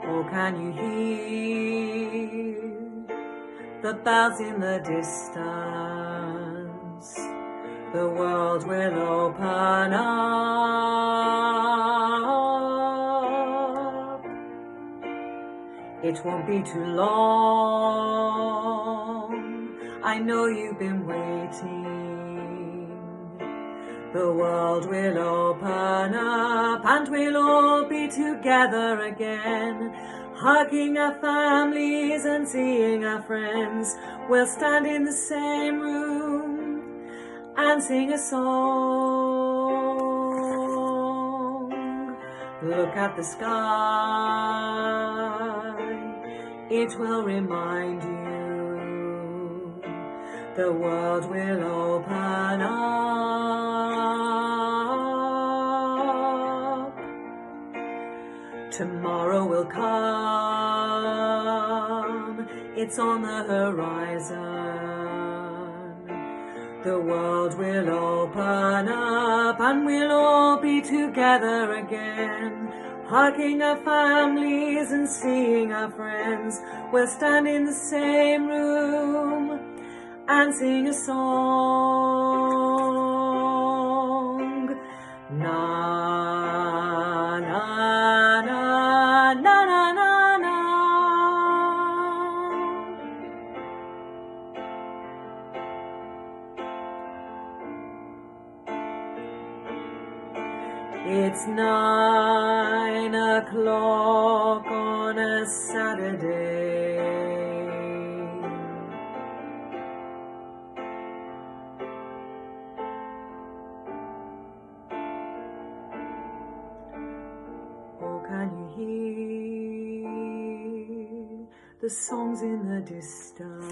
Oh, can you hear the bells in the distance? The world will open up. It won't be too long. I know you've been waiting. The world will open up and we'll all be together again, hugging our families and seeing our friends. We'll stand in the same room and sing a song. Look at the sky, it will remind you the world will open up. Tomorrow will come, it's on the horizon. The world will open up and we'll all be together again, hugging our families and seeing our friends. We'll stand in the same room and sing a song. Na na na na na na na. It's 9 o'clock on a Saturday. Oh, can you hear the songs in the distance?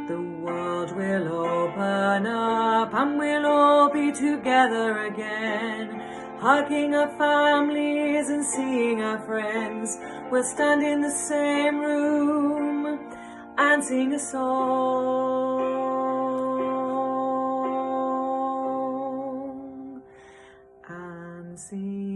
The world will open up and we'll all be together again, hugging our families and seeing our friends. We'll stand in the same room and sing a song and sing